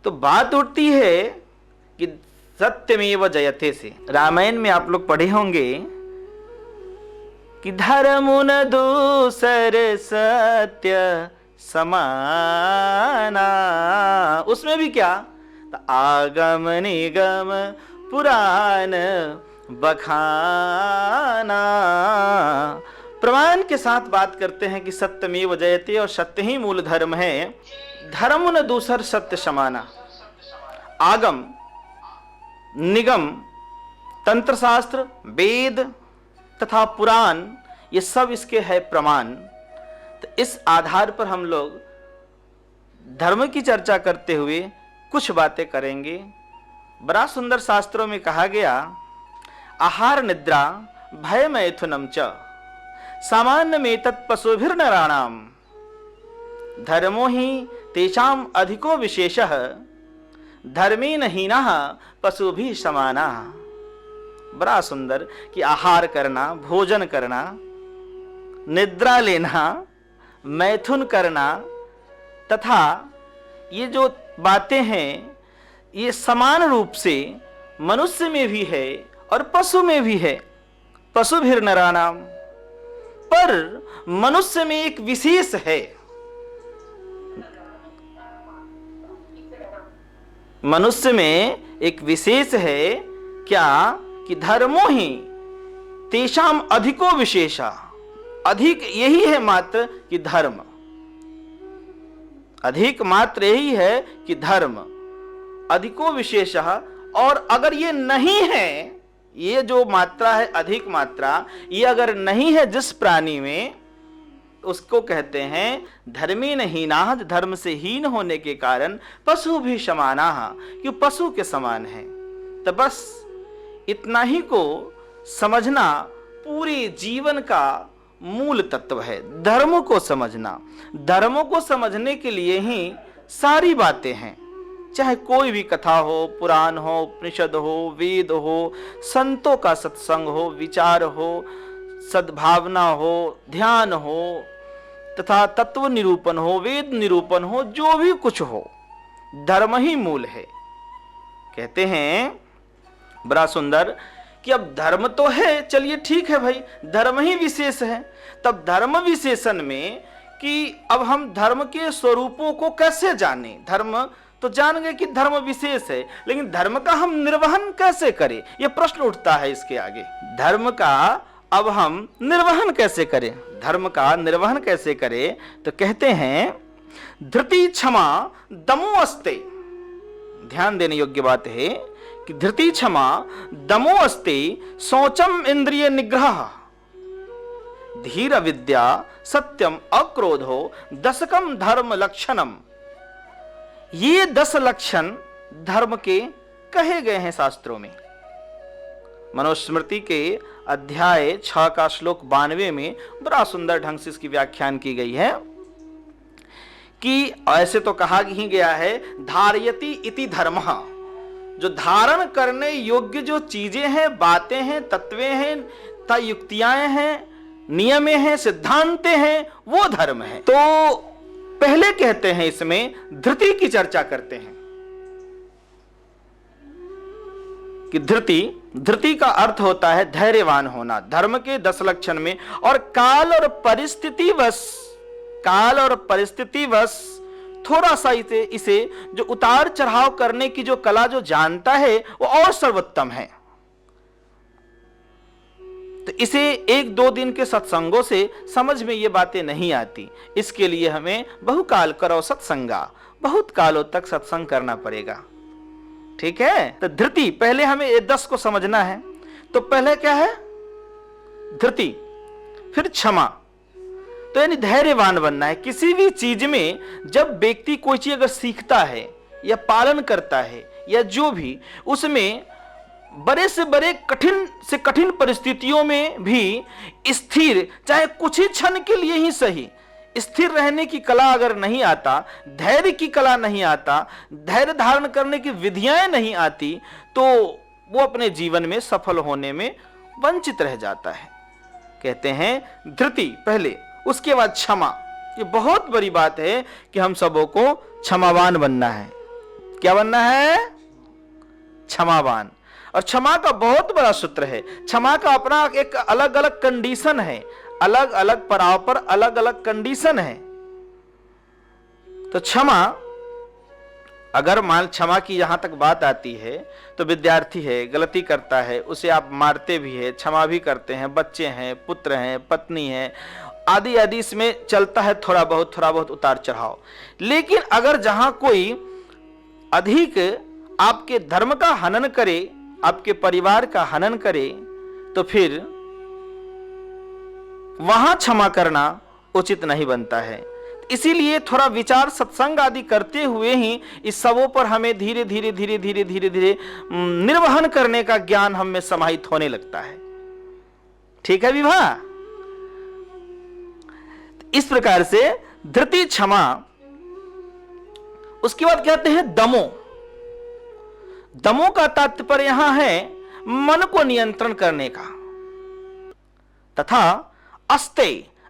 तो बात उठती है कि सत्यमेव जयते से। रामायण में आप लोग पढ़े होंगे कि धर्म न दूसर सत्य समाना। उसमें भी क्या, तो आगम निगम पुराण बखाना। प्रमाण के साथ बात करते हैं कि सत्यमेव जयते और सत्य ही मूल धर्म है। धर्म न दूसर सत्य समाना। आगम निगम तंत्र शास्त्र वेद तथा पुराण ये सब इसके है प्रमाण। तो इस आधार पर हम लोग धर्म की चर्चा करते हुए कुछ बातें करेंगे। बड़ा सुंदर शास्त्रों में कहा गया, आहार निद्रा भय मैथुनम च सामान्य में तत्पशुभिर्नराणाम धर्मो ही तेषाम अधिको विशेषः धर्मेन हीनः पशुभिः समानः। बड़ा सुंदर कि आहार करना, भोजन करना, निद्रा लेना, मैथुन करना तथा ये जो बातें हैं ये समान रूप से मनुष्य में भी है और पशु में भी है। पशुभिर्नराणाम, पर मनुष्य में एक विशेष है। मनुष्य में एक विशेष है क्या कि धर्मो ही तेषाम अधिको विशेषा। अधिक यही है मात्र कि धर्म, अधिक मात्र यही है कि धर्म अधिको विशेषः। और अगर ये नहीं है, ये जो मात्रा है अधिक मात्रा, ये अगर नहीं है जिस प्राणी में, उसको कहते हैं धर्मेन हीनाः, धर्म से हीन होने के कारण पशु भी समानाः, कि पशु के समान है। तो बस इतना ही को समझना पूरे जीवन का मूल तत्व है, धर्म को समझना। धर्मों को समझने के लिए ही सारी बातें हैं, चाहे कोई भी कथा हो, पुराण हो, उपनिषद हो, वेद हो, संतों का सत्संग हो, विचार हो, सद्भावना हो, ध्यान हो तथा तत्व निरूपण हो, वेद निरूपण हो, जो भी कुछ हो, धर्म ही मूल है। कहते हैं बड़ा सुंदर कि अब धर्म तो है, चलिए ठीक है भाई, धर्म ही विशेष है। तब धर्म विशेषण में कि अब हम धर्म के स्वरूपों को कैसे जाने। धर्म तो जान गए कि धर्म विशेष है, लेकिन धर्म का हम निर्वहन कैसे करें, यह प्रश्न उठता है इसके आगे। धर्म का अब हम निर्वहन कैसे करें, धर्म का निर्वहन कैसे करें, तो कहते हैं धृति क्षमा दमो अस्ते। ध्यान देने योग्य बात है कि धृति क्षमा दमो अस्ते शौचम इंद्रिय निग्रह धीर विद्या सत्यम अक्रोधो दशकम धर्म लक्षणम। ये 10 लक्षण धर्म के कहे गए हैं शास्त्रों में। मनुस्मृति के अध्याय 6 का श्लोक 92 में बड़ा सुंदर ढंग से इसकी व्याख्यान की गई है कि ऐसे तो कहा ही गया है धारयति इति धर्मः, जो धारण करने योग्य जो चीजें हैं, बातें हैं, तत्वें हैं, तथा युक्तियां हैं, नियमें हैं, सिद्धांतें हैं, वो धर्म है। तो पहले कहते हैं इसमें धृति की चर्चा करते हैं कि धृति का अर्थ होता है धैर्यवान होना। धर्म के 10 लक्षण में और काल और परिस्थितिवश थोड़ा सा इसे जो उतार चढ़ाव करने की जो कला जो जानता है वो और सर्वोत्तम है। तो इसे 1-2 दिन के सत्संगों से समझ में ये बातें नहीं आती। इसके लिए हमें बहुकाल करो सत्संगा, बहुत कालों तक सत्संग करना पड़ेगा। ठीक है, तो धृति पहले हमें ये 10 को समझना है। तो पहले क्या है धृति, फिर क्षमा, तो यानी धैर्यवान बनना है। किसी भी चीज में जब व्यक्ति कोई चीज अगर सीखता है या पालन करता है या जो भी, उसमें बड़े से बड़े कठिन से कठिन परिस्थितियों में भी स्थिर, चाहे कुछ ही क्षण के लिए ही सही, स्थिर रहने की कला अगर नहीं आता, धैर्य की कला नहीं आता, धैर्य धारण करने की विधियां नहीं आती, तो वो अपने जीवन में सफल होने में वंचित रह जाता है। कहते हैं धृति पहले, उसके बाद क्षमा। ये बहुत बड़ी बात है कि हम सबों को क्षमावान बनना है। क्या बनना है? क्षमावान। और क्षमा का बहुत बड़ा सूत्र है। क्षमा का अपना एक अलग अलग कंडीशन है, अलग अलग पड़ाव पर अलग अलग कंडीशन है। तो क्षमा, अगर मान क्षमा की यहां तक बात आती है तो विद्यार्थी है, गलती करता है, उसे आप मारते भी है, क्षमा भी करते हैं, बच्चे हैं, पुत्र हैं, पत्नी है, आदि आदि इसमें चलता है थोड़ा बहुत उतार चढ़ाव। लेकिन अगर जहां कोई अधिक आपके धर्म का हनन करे, आपके परिवार का हनन करे, तो फिर वहां क्षमा करना उचित नहीं बनता है। इसीलिए थोड़ा विचार सत्संग आदि करते हुए ही इस सबों पर हमें धीरे धीरे निर्वहन करने का ज्ञान हम में समाहित होने लगता है। ठीक है विभा? इस प्रकार से धृति, क्षमा। उसके बाद कहते हैं दमो। दमो का तात्पर्य यहां है मन को नियंत्रण करने का। तथा अस्ते,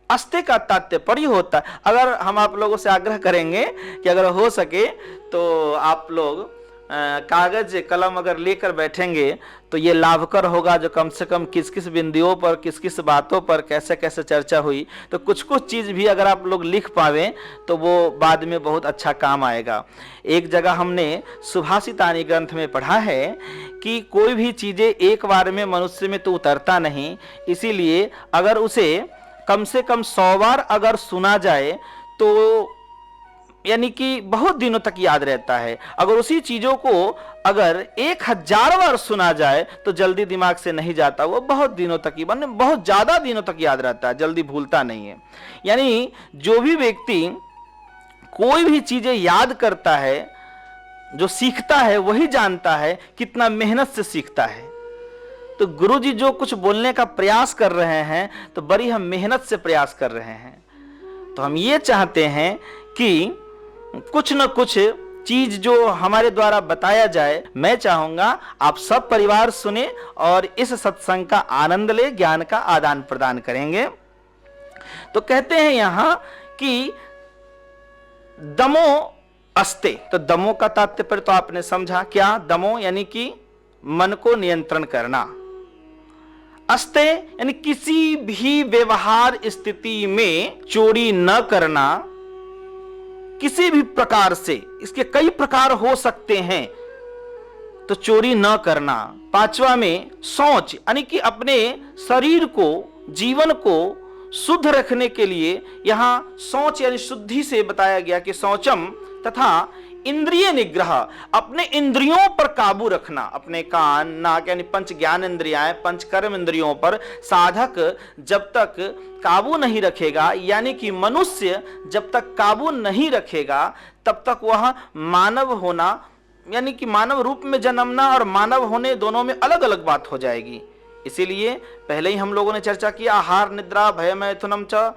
अस्ते का तात्पर्य होता है, अगर हम आप लोगों से आग्रह करेंगे कि अगर हो सके तो आप लोग कागज कलम अगर लेकर बैठेंगे तो ये लाभकर होगा, जो कम से कम किस किस बिंदुओं पर, किस किस बातों पर कैसे कैसे चर्चा हुई, तो कुछ कुछ चीज़ भी अगर आप लोग लिख पावें तो वो बाद में बहुत अच्छा काम आएगा। एक जगह हमने सुभाषितानी ग्रंथ में पढ़ा है कि कोई भी चीज़ें एक बार में मनुष्य में तो उतरता नहीं, इसीलिए अगर उसे कम से कम 100 बार अगर सुना जाए तो यानी कि बहुत दिनों तक याद रहता है। अगर उसी चीजों को अगर 1000 बार सुना जाए तो जल्दी दिमाग से नहीं जाता, वो बहुत दिनों तक, बहुत ज्यादा दिनों तक याद रहता है, जल्दी भूलता नहीं है। यानी जो भी व्यक्ति कोई भी चीजें याद करता है, जो सीखता है, वही जानता है कितना मेहनत से सीखता है। तो गुरु जी जो कुछ बोलने का प्रयास कर रहे हैं तो बड़ी हम मेहनत से प्रयास कर रहे हैं। तो हम ये चाहते हैं कि कुछ न कुछ चीज जो हमारे द्वारा बताया जाए, मैं चाहूंगा आप सब परिवार सुने और इस सत्संग का आनंद ले, ज्ञान का आदान प्रदान करेंगे। तो कहते हैं यहां कि दमो अस्ते। तो दमो का तात्पर्य तो आपने समझा, क्या? दमो यानी कि मन को नियंत्रण करना। अस्ते यानी किसी भी व्यवहार स्थिति में चोरी न करना, किसी भी प्रकार से। इसके कई प्रकार हो सकते हैं, तो चोरी न करना। 5वां में शौच, यानी कि अपने शरीर को, जीवन को शुद्ध रखने के लिए यहां शौच यानी शुद्धि से बताया गया कि शौचम। तथा इंद्रिय निग्रह, अपने इंद्रियों पर काबू रखना, अपने कान, नाक यानी पंच ज्ञान इंद्रियां, पंच कर्म इंद्रियों पर साधक जब तक काबू नहीं रखेगा, यानी कि मनुष्य जब तक काबू नहीं रखेगा तब तक वह मानव होना, यानी कि मानव रूप में जन्मना और मानव होने दोनों में अलग अलग बात हो जाएगी। इसीलिए पहले ही हम लोगों ने चर्चा की आहार, निद्रा, भय, मैथुनम च,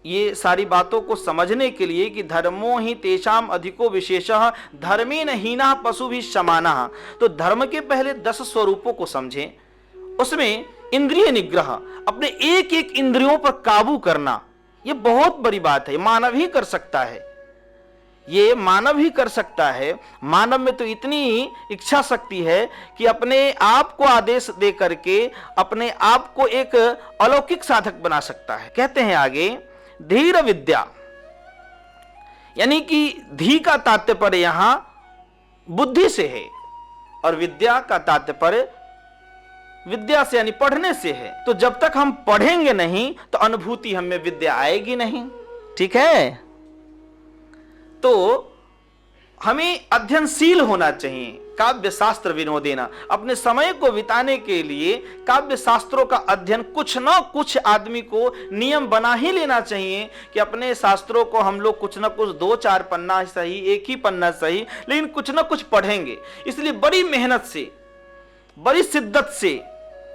ये सारी बातों को समझने के लिए कि धर्मो ही तेषाम अधिको विशेषः धर्मेन हीनः पशु भी समानः। तो धर्म के पहले 10 स्वरूपों को समझें। उसमें इंद्रिय निग्रह, अपने एक एक इंद्रियों पर काबू करना, ये बहुत बड़ी बात है। मानव ही कर सकता है, ये मानव ही कर सकता है। मानव में तो इतनी इच्छा शक्ति है कि अपने आप को आदेश दे करके अपने आप को एक अलौकिक साधक बना सकता है। कहते हैं आगे धीर विद्या, यानी कि धी का तात्पर्य यहां बुद्धि से है और विद्या का तात्पर्य विद्या से यानी पढ़ने से है। तो जब तक हम पढ़ेंगे नहीं तो अनुभूति हमें विद्या आएगी नहीं। ठीक है? तो हमें अध्ययनशील होना चाहिए। काव्य शास्त्र विनोदेना, अपने समय को बिताने के लिए काव्य शास्त्रों का अध्ययन कुछ न कुछ आदमी को नियम बना ही लेना चाहिए कि अपने शास्त्रों को हम लोग कुछ न कुछ 2-4 पन्ना सही, एक ही पन्ना सही, लेकिन कुछ न कुछ पढ़ेंगे। इसलिए बड़ी मेहनत से, बड़ी शिद्दत से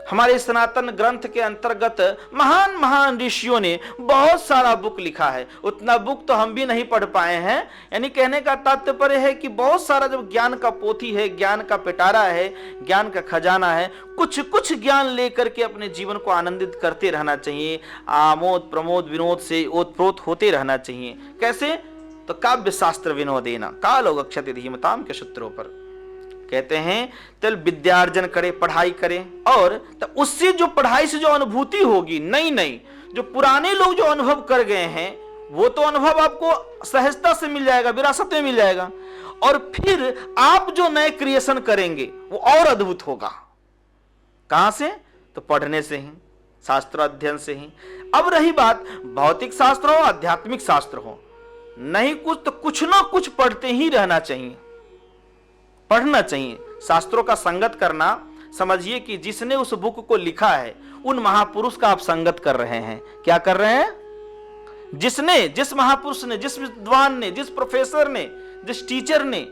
हमारे सनातन ग्रंथ के अंतर्गत महान महान ऋषियों ने बहुत सारा बुक लिखा है। उतना बुक तो हम भी नहीं पढ़ पाए हैं। यानी कहने का तात्पर्य है कि बहुत सारा जब ज्ञान का पोथी है, ज्ञान का पिटारा है, ज्ञान का खजाना है, कुछ कुछ ज्ञान लेकर के अपने जीवन को आनंदित करते रहना चाहिए। आमोद प्रमोद विनोद से ओतप्रोत होते रहना चाहिए। कैसे? तो काव्य शास्त्र विनोदेना कालो गच्छति धीमताम के सूत्रों पर कहते हैं, तल विद्यार्जन करे, पढ़ाई करे, और तब उससे जो पढ़ाई से जो अनुभूति होगी नई नई, जो पुराने लोग जो अनुभव कर गए हैं वो तो अनुभव आपको सहजता से मिल जाएगा, विरासत में मिल जाएगा, और फिर आप जो नए क्रिएशन करेंगे वो और अद्भुत होगा। कहां से? तो पढ़ने से ही, शास्त्र अध्ययन से ही। अब रही बात भौतिक शास्त्र हो, आध्यात्मिक शास्त्र हो, नहीं कुछ तो कुछ ना कुछ पढ़ते ही रहना चाहिए, पढ़ना चाहिए। शास्त्रों का संगत करना, समझिए कि जिसने उस बुक को लिखा है उन महापुरुष का आप संगत कर रहे हैं। क्या कर रहे हैं? जिसने, जिस महापुरुष ने, जिस विद्वान ने, जिस प्रोफेसर ने, जिस टीचर ने,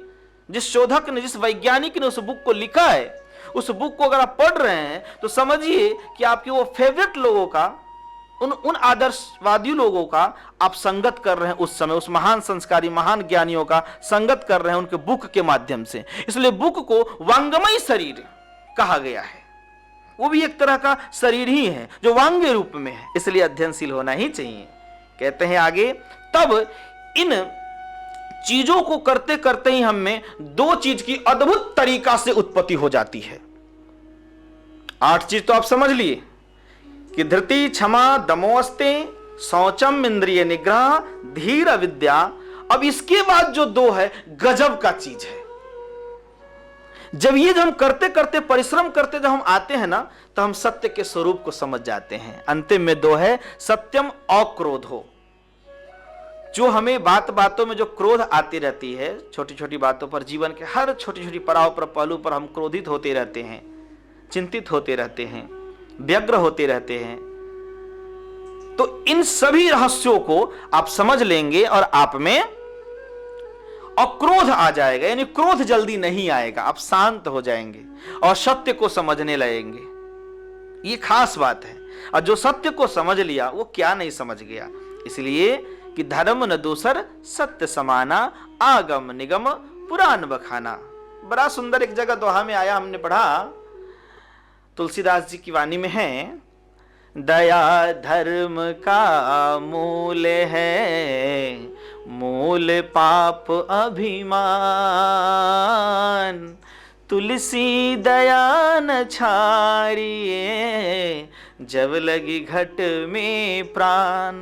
जिस शोधक ने, जिस वैज्ञानिक ने उस बुक को लिखा है, उस बुक को अगर आप पढ़ रहे हैं तो समझिए कि आपके वो फेवरेट लोगों का, उन आदर्शवादी लोगों का आप संगत कर रहे हैं उस समय, उस महान संस्कारी महान ज्ञानियों का संगत कर रहे हैं उनके बुक के माध्यम से। इसलिए बुक को वांगमय शरीर कहा गया है, वो भी एक तरह का शरीर ही है जो वांग्य रूप में है, इसलिए अध्ययनशील होना ही चाहिए। कहते हैं आगे, तब इन चीजों को करते करते ही हम में दो चीज की अद्भुत तरीका से उत्पत्ति हो जाती है। 8 चीज तो आप समझ लिए कि धृति, क्षमा, दमोस्ते, शौचम, इंद्रिय निग्रह, धीर, विद्या। अब इसके बाद जो 2 है गजब का चीज है। जब ये हम करते करते परिश्रम करते जब हम आते हैं ना, तो हम सत्य के स्वरूप को समझ जाते हैं। अंतिम में 2 है, सत्यम और क्रोध हो। जो हमें बात बातों में जो क्रोध आती रहती है, छोटी छोटी बातों पर, जीवन के हर छोटी छोटी पड़ाव पर, पहलू पर हम क्रोधित होते रहते हैं, चिंतित होते रहते हैं, व्यग्र होते रहते हैं, तो इन सभी रहस्यों को आप समझ लेंगे और आप में अक्रोध आ जाएगा, यानी क्रोध जल्दी नहीं आएगा, आप शांत हो जाएंगे और सत्य को समझने लगेंगे। ये खास बात है। और जो सत्य को समझ लिया वो क्या नहीं समझ गया। इसलिए कि धर्म न दूसर सत्य समाना, आगम निगम पुराण बखाना। बड़ा सुंदर एक जगह दोहा में आया, हमने पढ़ा, तुलसीदास जी की वाणी में है, दया धर्म का मूल है, मूल पाप अभिमान, तुलसी दया न छाड़िए, जब लगी घट में प्राण।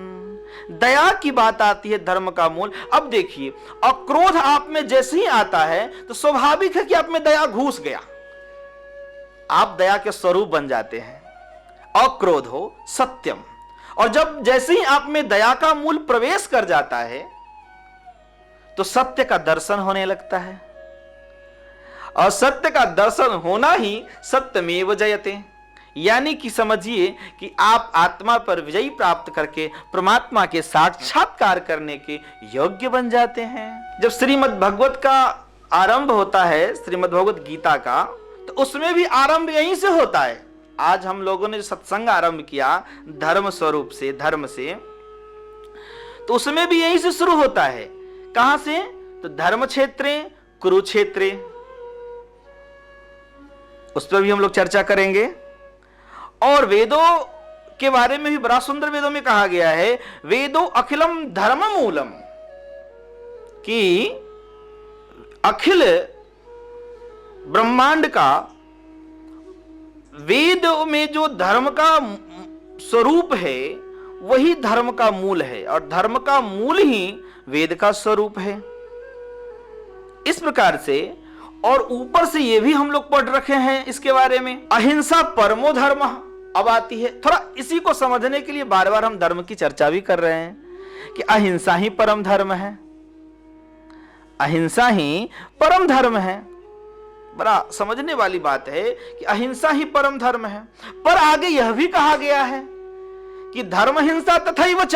दया की बात आती है धर्म का मूल। अब देखिए, अक्रोध आप में जैसे ही आता है तो स्वाभाविक है कि आप में दया घुस गया, आप दया के स्वरूप बन जाते हैं। अक्रोध हो सत्यम, और जब जैसे ही आप में दया का मूल प्रवेश कर जाता है तो सत्य का दर्शन होने लगता है, और सत्य का दर्शन होना ही सत्यमेव जयते, यानी कि समझिए कि आप आत्मा पर विजय प्राप्त करके परमात्मा के साक्षात्कार करने के योग्य बन जाते हैं। जब श्रीमद् भगवत का आरंभ होता है, श्रीमद् भगवत गीता का, तो उसमें भी आरंभ यहीं से होता है। आज हम लोगों ने जो सत्संग आरंभ किया धर्म स्वरूप से, धर्म से, तो उसमें भी यहीं से शुरू होता है। कहां से? तो धर्म क्षेत्रे कुरुक्षेत्रे, उस पर भी हम लोग चर्चा करेंगे। और वेदों के बारे में भी बड़ा सुंदर वेदों में कहा गया है, वेदो अखिलम धर्म मूलम, कि अखिल ब्रह्मांड का वेद में जो धर्म का स्वरूप है वही धर्म का मूल है, और धर्म का मूल ही वेद का स्वरूप है। इस प्रकार से, और ऊपर से ये भी हम लोग पढ़ रखे हैं इसके बारे में, अहिंसा परमो धर्म। अब आती है, थोड़ा इसी को समझने के लिए बार बार हम धर्म की चर्चा भी कर रहे हैं कि अहिंसा ही परम धर्म है, अहिंसा ही परम धर्म है। बड़ा समझने वाली बात है कि अहिंसा ही परम धर्म है। पर आगे यह भी कहा गया है कि धर्म हिंसा तथैव च,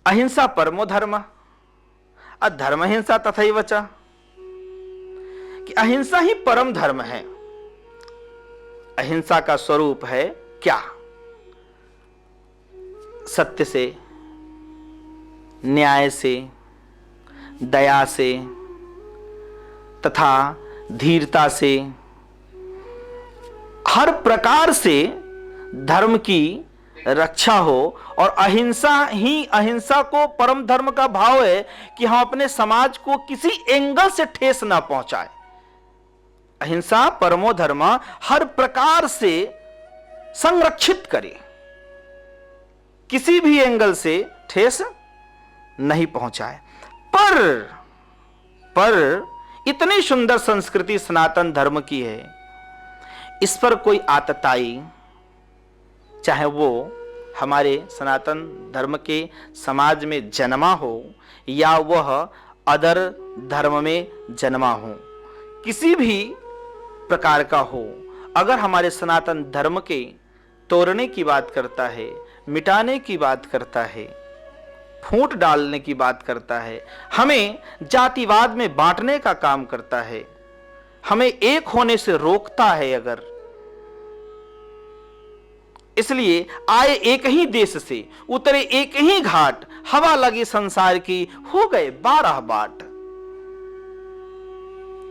अहिंसा परमो धर्म, अधर्म हिंसा तथैव च, कि अहिंसा ही परम धर्म है। अहिंसा का स्वरूप है क्या? सत्य से, न्याय से, दया से तथा धीरता से, हर प्रकार से धर्म की रक्षा हो। और अहिंसा को परम धर्म का भाव है कि हम अपने समाज को किसी एंगल से ठेस ना पहुंचाए। अहिंसा परमो धर्म हर प्रकार से संरक्षित करे, किसी भी एंगल से ठेस नहीं पहुंचाए। पर इतनी सुंदर संस्कृति सनातन धर्म की है, इस पर कोई आतताई, चाहे वो हमारे सनातन धर्म के समाज में जन्मा हो या वह अदर धर्म में जन्मा हो, किसी भी प्रकार का हो, अगर हमारे सनातन धर्म के तोड़ने की बात करता है, मिटाने की बात करता है, फूट डालने की बात करता है, हमें जातिवाद में बांटने का काम करता है, हमें एक होने से रोकता है, अगर इसलिए आए एक ही देश से, उतरे एक ही घाट, हवा लगी संसार की, हो गए 12 बाट।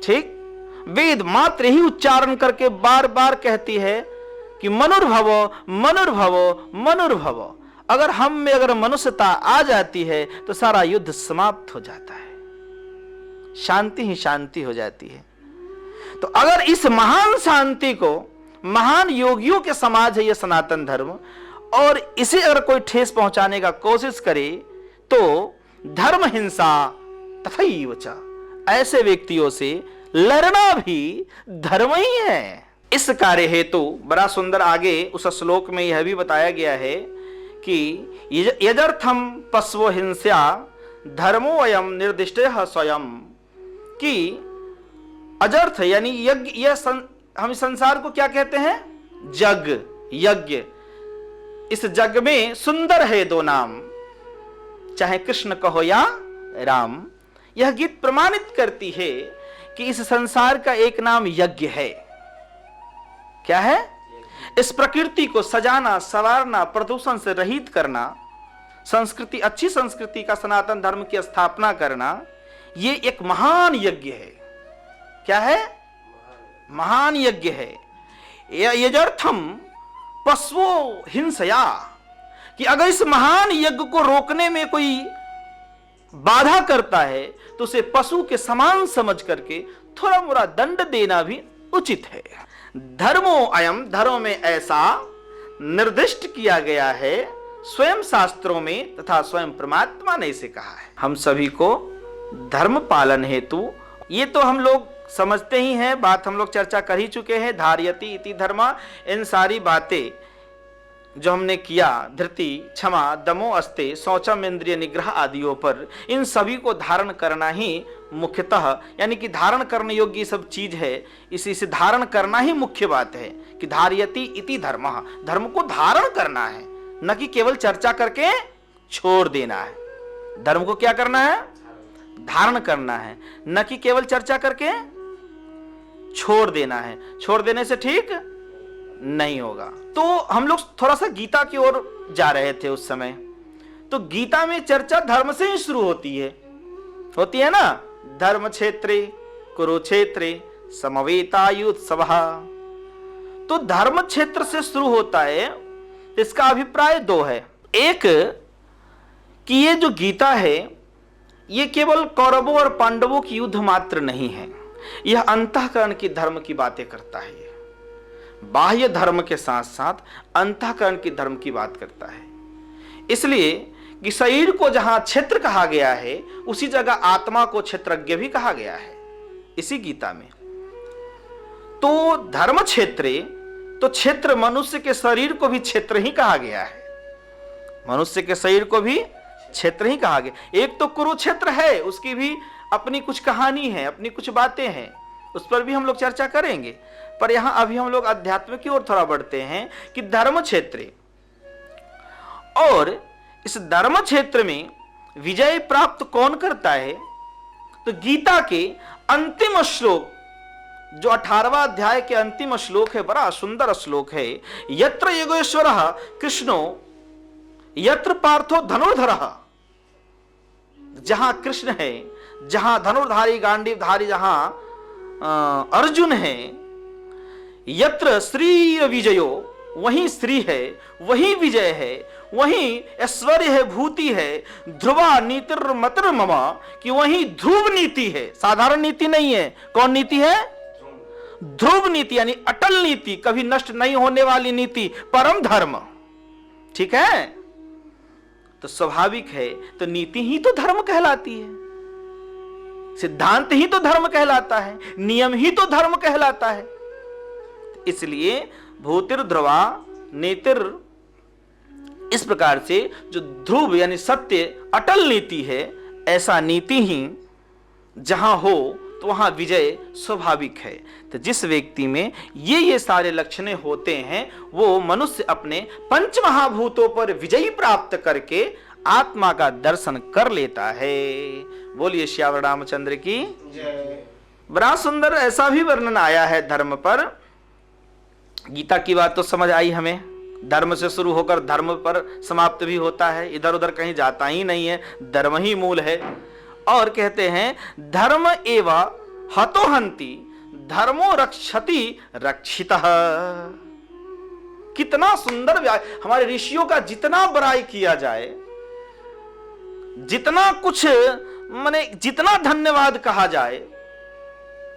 ठीक, वेद मात्र ही उच्चारण करके बार बार कहती है कि मनुर्भवो मनुर्भवो मनुर्भवो। अगर हम में अगर मनुष्यता आ जाती है तो सारा युद्ध समाप्त हो जाता है, शांति ही शांति हो जाती है। तो अगर इस महान शांति को, महान योगियों के समाज है यह सनातन धर्म, और इसे अगर कोई ठेस पहुंचाने का कोशिश करे तो धर्म हिंसा तथैव च, ऐसे व्यक्तियों से लड़ना भी धर्म ही है। इस कार्य हेतु बड़ा सुंदर आगे उस श्लोक में यह भी बताया गया है कि यदर्थम पश्वो हिंसा धर्मो अयम निर्दिष्टः स्वयं, कि अजर्थ यानी यज्ञ, हम संसार को क्या कहते हैं? जग, यज्ञ। इस जग में सुंदर है 2 नाम, चाहे कृष्ण कहो या राम। यह गीत प्रमाणित करती है कि इस संसार का एक नाम यज्ञ है। क्या है? इस प्रकृति को सजाना, संवारना, प्रदूषण से रहित करना, संस्कृति, अच्छी संस्कृति का, सनातन धर्म की स्थापना करना, ये एक महान यज्ञ है। क्या है? महान यज्ञ है। यजर्थम पश्वो हिंसया, कि अगर इस महान यज्ञ को रोकने में कोई बाधा करता है तो उसे पशु के समान समझ करके थोड़ा मोड़ा दंड देना भी उचित है। धर्मो अयम, धर्म में ऐसा निर्दिष्ट किया गया है स्वयं शास्त्रों में तथा स्वयं परमात्मा ने इसे कहा है। हम सभी को धर्म पालन हेतु, ये तो हम लोग समझते ही हैं, बात हम लोग चर्चा कर ही चुके हैं, धार्यति इति धर्म, इन सारी बातें जो हमने किया, धृति, क्षमा, दमो अस्ते, शौचम, इंद्रिय निग्रह आदियों पर, इन सभी को धारण करना ही मुख्यतः, यानी कि धारण करने योग्य सब चीज है, इसी से धारण करना ही मुख्य बात है कि धार्यति इति धर्म, धर्म को धारण करना है, न कि केवल चर्चा करके छोड़ देना है। धर्म को क्या करना है? धारण करना है, न कि केवल चर्चा करके छोड़ देना है। छोड़ देने से ठीक नहीं होगा। तो हम लोग थोड़ा सा गीता की ओर जा रहे थे उस समय, तो गीता में चर्चा धर्म से ही शुरू होती है ना। धर्म क्षेत्रे कुरुक्षेत्रे समवेतायुत्सवः, तो धर्म क्षेत्र से शुरू होता है। इसका अभिप्राय 2 है। एक कि ये जो गीता है ये केवल कौरवों और पांडवों की युद्ध मात्र नहीं है, यह अंतःकरण की धर्म की बातें करता है। बाह्य धर्म के साथ साथ अंतःकरण की धर्म की बात करता है। इसलिए कि शरीर को जहां क्षेत्र कहा गया है उसी जगह आत्मा को क्षेत्रज्ञ भी कहा गया है इसी गीता में। तो धर्म क्षेत्रे, तो क्षेत्र मनुष्य के शरीर को भी क्षेत्र ही कहा गया है, मनुष्य के शरीर को भी क्षेत्र ही कहा गया। एक तो कुरुक्षेत्र है, उसकी भी अपनी कुछ कहानी है, अपनी कुछ बातें हैं, उस पर भी हम लोग चर्चा करेंगे। पर यहां अभी हम लोग अध्यात्म की ओर थोड़ा बढ़ते हैं कि धर्म क्षेत्र, और इस धर्म क्षेत्र में विजय प्राप्त कौन करता है? तो गीता के अंतिम श्लोक, जो 18वां अध्याय के अंतिम श्लोक है, बड़ा सुंदर श्लोक है। यत्र योगेश्वरः कृष्णो यत्र पार्थो धनुर्धरः, जहां कृष्ण है, जहां धनुर्धारी गांडीवधारी जहां अर्जुन है, यत्र श्री विजयो, वही श्री है, वही विजय है, वही ऐश्वर्य है, भूति है। ध्रुवा नीतिर मतिर ममा, कि वही ध्रुव नीति है, साधारण नीति नहीं है। कौन नीति है? ध्रुव नीति, यानी अटल नीति, कभी नष्ट नहीं होने वाली नीति, परम धर्म। ठीक है, तो स्वाभाविक है, तो नीति ही तो धर्म कहलाती है, सिद्धांत ही तो धर्म कहलाता है, नियम ही तो धर्म कहलाता है। इसलिए भूतिर ध्रुवा नेतिर, इस प्रकार से जो ध्रुव यानी सत्य अटल नीति है, ऐसा नीति ही जहां हो तो वहां विजय स्वाभाविक है। तो जिस व्यक्ति में ये सारे लक्षण होते हैं, वो मनुष्य अपने पंच महाभूतों पर विजय प्राप्त करके आत्मा का दर्शन कर लेता है। बोलिए श्यावर रामचंद्र की जय। बड़ा सुंदर ऐसा भी वर्णन आया है धर्म पर। गीता की बात तो समझ आई हमें, धर्म से शुरू होकर धर्म पर समाप्त भी होता है, इधर उधर कहीं जाता ही नहीं है, धर्म ही मूल है। और कहते हैं धर्म एवं हतो हंति धर्मो रक्षति रक्षितः। कितना सुंदर हमारे ऋषियों का जितना बड़ाई किया जाए, जितना कुछ माने जितना धन्यवाद कहा जाए,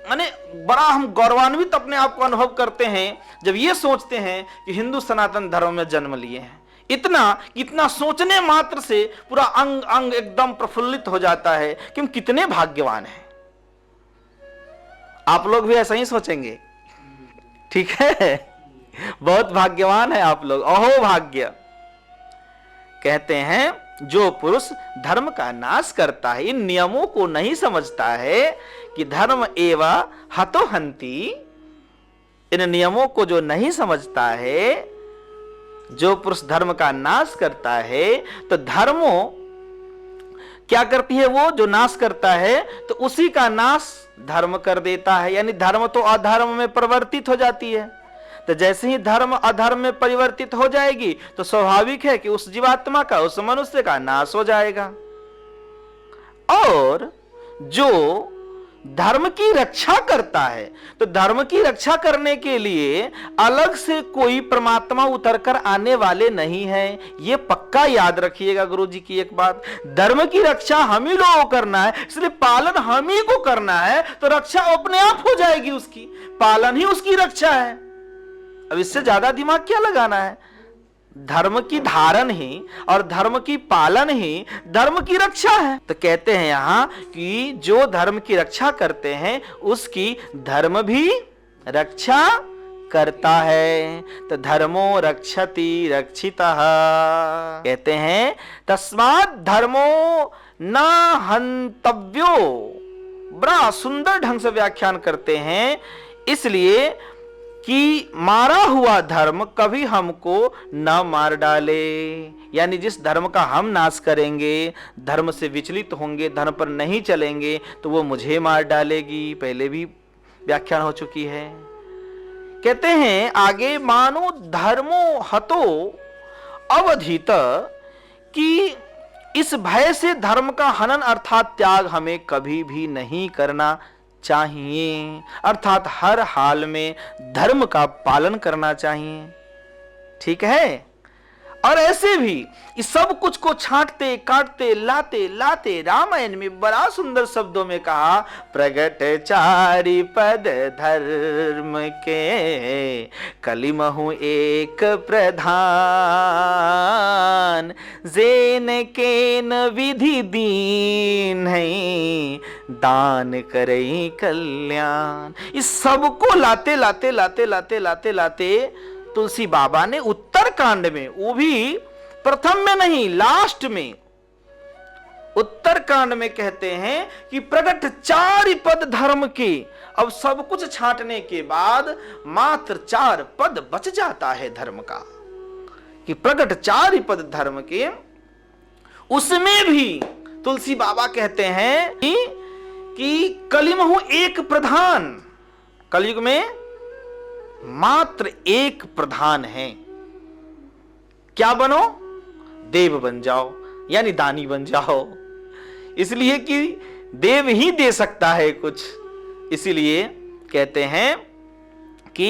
माने बड़ा हम गौरवान्वित अपने आप को अनुभव करते हैं जब ये सोचते हैं कि हिंदू सनातन धर्म में जन्म लिए हैं। इतना सोचने मात्र से पूरा अंग अंग एकदम प्रफुल्लित हो जाता है कि हम कितने भाग्यवान हैं। आप लोग भी ऐसा ही सोचेंगे, ठीक है? बहुत भाग्यवान है आप लोग, अहो भाग्य। कहते हैं जो पुरुष धर्म का नाश करता है, इन नियमों को नहीं समझता है कि धर्म एवं हतो हंति, इन नियमों को जो नहीं समझता है, जो पुरुष धर्म का नाश करता है, तो धर्मो क्या करती है? वो जो नाश करता है तो उसी का नाश धर्म कर देता है, यानी धर्म तो अधर्म में परिवर्तित हो जाती है। तो जैसे ही धर्म अधर्म में परिवर्तित हो जाएगी तो स्वाभाविक है कि उस जीवात्मा का, उस मनुष्य का नाश हो जाएगा। और जो धर्म की रक्षा करता है, तो धर्म की रक्षा करने के लिए अलग से कोई परमात्मा उतर कर आने वाले नहीं है। ये पक्का याद रखिएगा गुरु जी की एक बात, धर्म की रक्षा हम ही लोगों को करना है, इसलिए पालन हम ही को करना है, तो रक्षा अपने आप हो जाएगी उसकी, पालन ही उसकी रक्षा है। अब इससे ज्यादा दिमाग क्या लगाना है? धर्म की धारण ही और धर्म की पालन ही धर्म की रक्षा है। तो कहते हैं यहां कि जो धर्म की रक्षा करते हैं उसकी धर्म भी रक्षा करता है। तो धर्मो रक्षति रक्षितः। कहते हैं तस्मात् धर्मो न हन्तव्यो। बड़ा सुंदर ढंग से व्याख्यान करते हैं, इसलिए कि मारा हुआ धर्म कभी हमको न मार डाले, यानी जिस धर्म का हम नाश करेंगे, धर्म से विचलित होंगे, धर्म पर नहीं चलेंगे, तो वो मुझे मार डालेगी। पहले भी व्याख्यान हो चुकी है। कहते हैं आगे, मानो धर्मो हतो अवधित, कि इस भय से धर्म का हनन अर्थात त्याग हमें कभी भी नहीं करना चाहिए, अर्थात हर हाल में धर्म का पालन करना चाहिए। ठीक है? और ऐसे भी इस सब कुछ को छांटते काटते लाते लाते रामायण में बड़ा सुंदर शब्दों में कहा, प्रगट चारि पद धर्म के कलिमहु एक प्रधान, जेन केन विधि दीन है दान करई कल्याण। इस सब को लाते लाते लाते लाते लाते लाते तुलसी बाबा ने उत्तर कांड में, वो भी प्रथम में नहीं लास्ट में, उत्तर कांड में कहते हैं कि प्रगट चारि पद धर्म के। अब सब कुछ छांटने के बाद मात्र 4 पद बच जाता है धर्म का, कि प्रगट चारि पद धर्म के। उसमें भी तुलसी बाबा कहते हैं कि कलिमहु एक प्रधान, कलयुग में मात्र एक प्रधान है। क्या बनो? देव बन जाओ, यानी दानी बन जाओ। इसलिए कि देव ही दे सकता है कुछ, इसीलिए कहते हैं कि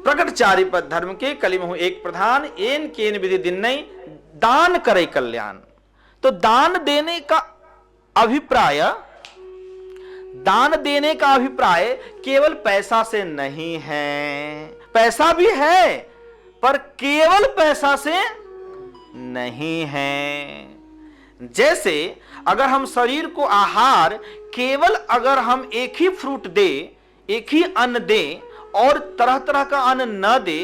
प्रकट चारि पद धर्म के कलिमहु एक प्रधान, एन केन विधि दिन्नई दान करे कल्याण। तो दान देने का अभिप्राय, दान देने का अभिप्राय केवल पैसा से नहीं है, पैसा भी है पर केवल पैसा से नहीं है। जैसे अगर हम शरीर को आहार केवल अगर हम एक ही फ्रूट दे, एक ही अन्न दे और तरह तरह का अन्न न दे,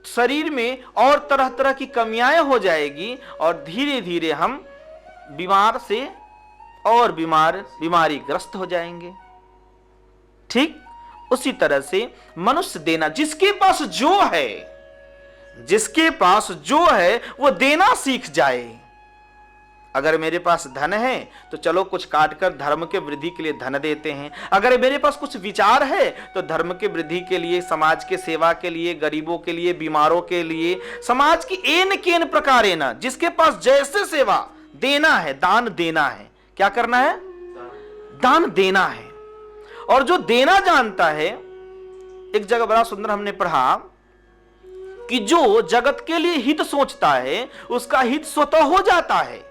शरीर में और तरह तरह की कमियां हो जाएगी और धीरे धीरे हम बीमार से और बीमारी ग्रस्त हो जाएंगे। ठीक उसी तरह से मनुष्य देना, जिसके पास जो है, जिसके पास जो है वो देना सीख जाए। अगर मेरे पास धन है तो चलो कुछ काटकर धर्म के वृद्धि के लिए धन देते हैं। अगर मेरे पास कुछ विचार है तो धर्म के वृद्धि के लिए, समाज के सेवा के लिए, गरीबों के लिए, बीमारों के लिए, समाज की एन केन प्रकारे ना, जिसके पास जैसे सेवा देना है, दान देना है। क्या करना है? दान देना है। और जो देना जानता है, एक जगह बड़ा सुंदर हमने पढ़ा कि जो जगत के लिए हित सोचता है उसका हित स्वतः हो जाता है,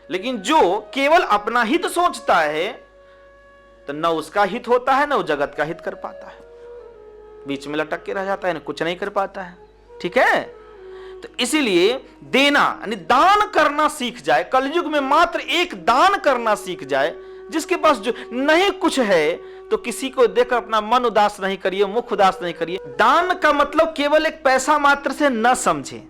लेकिन जो केवल अपना हित सोचता है तो न उसका हित होता है, न वो जगत का हित कर पाता है, बीच में लटक के रह जाता है, न कुछ नहीं कर पाता है। ठीक है, तो इसीलिए देना यानी दान करना सीख जाए। कलयुग में मात्र एक दान करना सीख जाए। जिसके पास जो नहीं कुछ है तो किसी को देखकर अपना मन उदास नहीं करिए, मुख उदास नहीं करिए। दान का मतलब केवल एक पैसा मात्र से न समझे।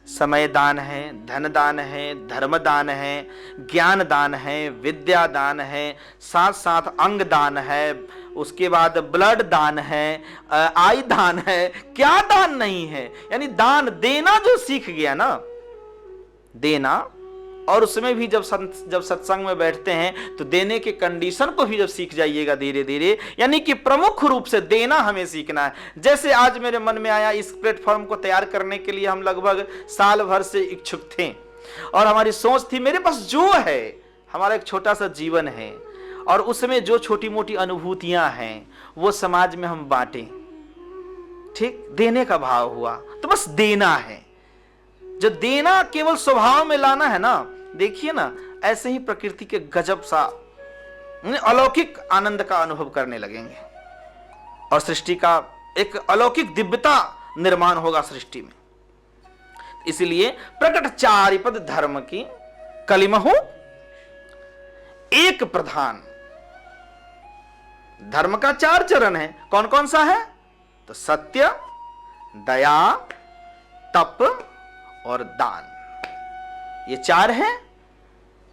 समय दान है, धन दान है, धर्म दान है, ज्ञान दान है, विद्या दान है, साथ साथ अंग दान है, उसके बाद ब्लड दान है, आई दान है, क्या दान नहीं है। यानी दान देना जो सीख गया ना, देना, और उसमें भी जब सत्संग में बैठते हैं तो देने के कंडीशन को भी जब सीख जाइएगा धीरे धीरे, यानी कि प्रमुख रूप से देना हमें सीखना है। जैसे आज मेरे मन में आया, इस प्लेटफॉर्म को तैयार करने के लिए हम लगभग साल भर से इच्छुक थे और हमारी सोच थी मेरे पास जो है, हमारा एक छोटा सा जीवन है और उसमें जो छोटी मोटी अनुभूतियां हैं वो समाज में हम बांटें। ठीक, देने का भाव हुआ तो बस देना है। जो देना केवल स्वभाव में लाना है ना, देखिए ना, ऐसे ही प्रकृति के गजब सा अलौकिक आनंद का अनुभव करने लगेंगे और सृष्टि का एक अलौकिक दिव्यता निर्माण होगा सृष्टि में। इसलिए प्रकट चारि पद धर्म की कलिमहु एक प्रधान। धर्म का 4 चरण है। कौन कौन सा है? तो सत्य, दया, तप और दान, ये 4 है।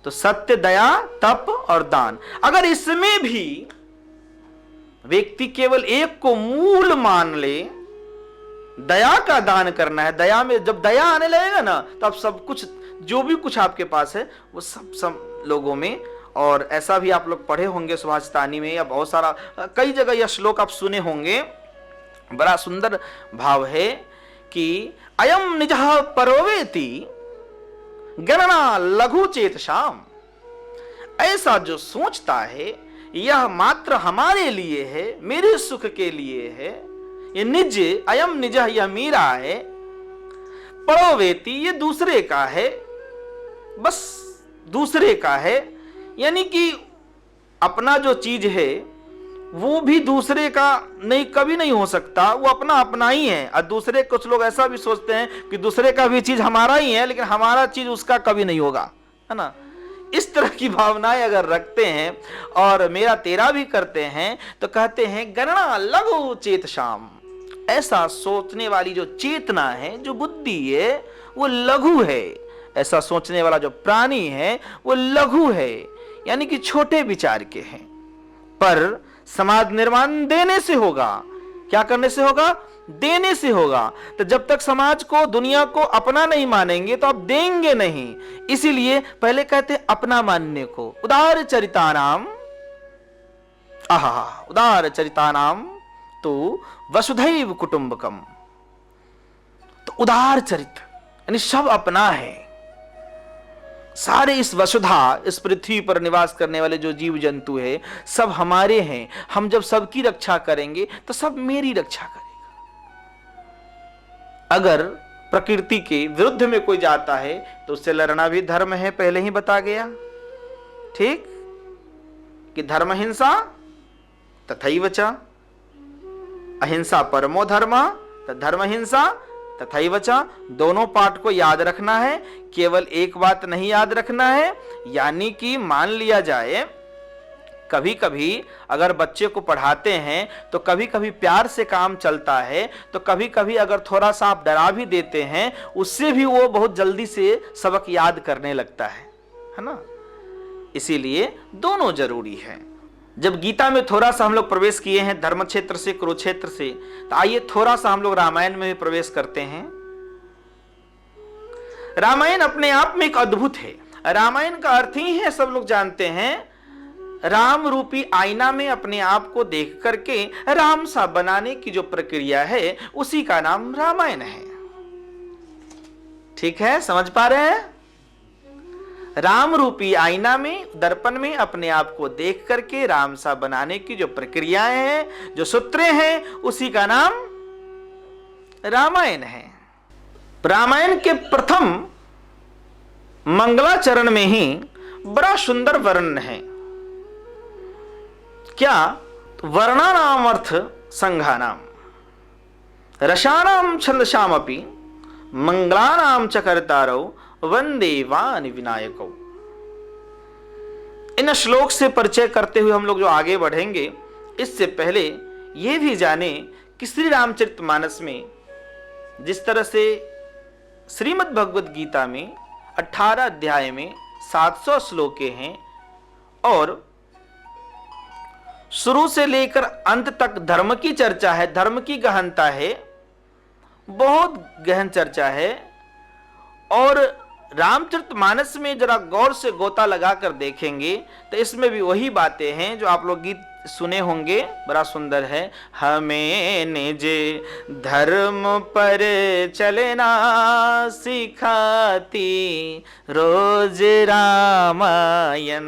तो सत्य, दया, तप और दान। अगर इसमें भी व्यक्ति केवल एक को मूल मान ले, दया का दान करना है, दया में जब दया आने लगेगा ना तब सब कुछ, जो भी कुछ आपके पास है वो सब लोगों में। और ऐसा भी आप लोग पढ़े होंगे सुभाषितानी में या बहुत सारा कई जगह यह श्लोक आप सुने होंगे, बड़ा सुंदर भाव है कि अयम निजः परोवेति गणना लघु चेतसाम। ऐसा जो सोचता है यह मात्र हमारे लिए है, मेरे सुख के लिए है। ये निज, अयम निजः, यह मेरा है। परोवेति, ये दूसरे का है, बस दूसरे का है। यानी कि अपना जो चीज है वो भी दूसरे का नहीं, कभी नहीं हो सकता, वो अपना अपना ही है। और दूसरे, कुछ लोग ऐसा भी सोचते हैं कि दूसरे का भी चीज हमारा ही है लेकिन हमारा चीज उसका कभी नहीं होगा, है ना। इस तरह की भावनाएं अगर रखते हैं और मेरा तेरा भी करते हैं तो कहते हैं गणना लघु चेतसाम। ऐसा सोचने वाली जो चेतना है, जो बुद्धि है, वो लघु है। ऐसा सोचने वाला जो प्राणी है वो लघु है, यानी कि छोटे विचार के हैं। पर समाज निर्माण देने से होगा। क्या करने से होगा? देने से होगा। तो जब तक समाज को, दुनिया को अपना नहीं मानेंगे तो आप देंगे नहीं। इसीलिए पहले कहते हैं अपना मानने को। उदार चरितानाम, आहा, उदार चरितानाम तो वसुधैव कुटुंबकम। तो उदार चरित्र यानी सब अपना है। सारे इस वसुधा, इस पृथ्वी पर निवास करने वाले जो जीव जंतु है सब हमारे हैं। हम जब सबकी रक्षा करेंगे तो सब मेरी रक्षा करेगा। अगर प्रकृति के विरुद्ध में कोई जाता है तो उससे लड़ना भी धर्म है, पहले ही बता गया। ठीक, कि धर्म हिंसा तथैव च, अहिंसा परमो धर्म, धर्म हिंसा तथैव च। दोनों पाठ को याद रखना है, केवल एक बात नहीं याद रखना है। यानी कि मान लिया जाए कभी कभी अगर बच्चे को पढ़ाते हैं तो कभी कभी प्यार से काम चलता है, तो कभी कभी अगर थोड़ा सा आप डरा भी देते हैं उससे भी वो बहुत जल्दी से सबक याद करने लगता है ना। इसीलिए दोनों जरूरी है। जब गीता में थोड़ा सा हम लोग प्रवेश किए हैं धर्म क्षेत्र से, कुरुक्षेत्र से, तो आइए थोड़ा सा हम लोग रामायण में भी प्रवेश करते हैं। रामायण अपने आप में एक अद्भुत है। रामायण का अर्थ ही है, सब लोग जानते हैं, राम रूपी आईना में अपने आप को देख करके राम सा बनाने की जो प्रक्रिया है उसी का नाम रामायण है। ठीक है, समझ पा रहे हैं? राम रूपी आईना में, दर्पण में अपने आप को देख करके राम सा बनाने की जो प्रक्रियाएं हैं, जो सूत्रें हैं, उसी का नाम रामायण है। रामायण के प्रथम मंगलाचरण में ही बड़ा सुंदर वर्णन है। क्या? वर्णानाम अर्थ संघानाम रसानाम छंदसामपि मंगलानाम च कर्तारौ वंदे वानि विनायकौ। इन श्लोक से परिचय करते हुए हम लोग जो आगे बढ़ेंगे, इससे पहले यह भी जाने कि श्री रामचरितमानस में जिस तरह से श्रीमद् भगवद गीता में 18 अध्याय में 700 श्लोके हैं और शुरू से लेकर अंत तक धर्म की चर्चा है, धर्म की गहनता है, बहुत गहन चर्चा है। और रामचरितमानस में जरा गौर से गोता लगाकर देखेंगे तो इसमें भी वही बातें हैं जो आप लोग गीत सुने होंगे, बड़ा सुंदर है। हमें निज धर्म पर चलना सिखाती रोज रामायण।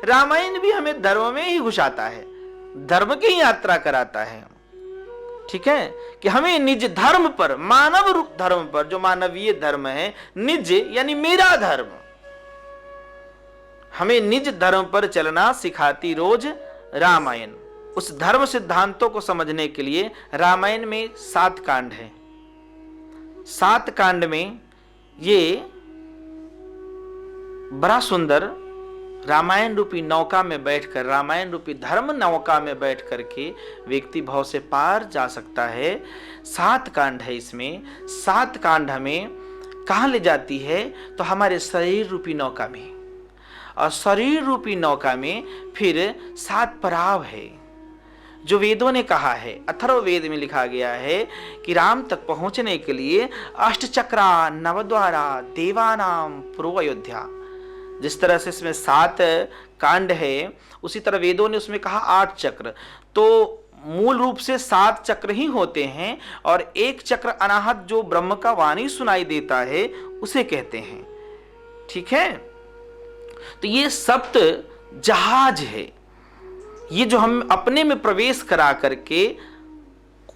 रामायण भी हमें धर्म में ही घुसाता है, धर्म की यात्रा कराता है। ठीक है, कि हमें निज धर्म पर, मानव रूप धर्म पर, जो मानवीय धर्म है, निज यानी मेरा धर्म, हमें निज धर्म पर चलना सिखाती रोज रामायण। उस धर्म सिद्धांतों को समझने के लिए रामायण में 7 कांड है। 7 कांड में ये बड़ा सुंदर रामायण रूपी नौका में बैठकर, रामायण रूपी धर्म नौका में बैठ करके व्यक्ति भव से पार जा सकता है। 7 कांड है इसमें। 7 कांड हमें कहाँ ले जाती है? तो हमारे शरीर रूपी नौका में, और शरीर रूपी नौका में फिर 7 पड़ाव है जो वेदों ने कहा है। अथर्ववेद में लिखा गया है कि राम तक पहुंचने के लिए अष्टचक्रा नवद्वारा देवानाम पूर्व अयोध्या। जिस तरह से इसमें 7 कांड है, उसी तरह वेदों ने उसमें कहा 8 चक्र। तो मूल रूप से 7 चक्र ही होते हैं, और एक चक्र अनाहत जो ब्रह्म का वाणी सुनाई देता है उसे कहते हैं। ठीक है, तो ये सप्त जहाज है, ये जो हम अपने में प्रवेश करा करके,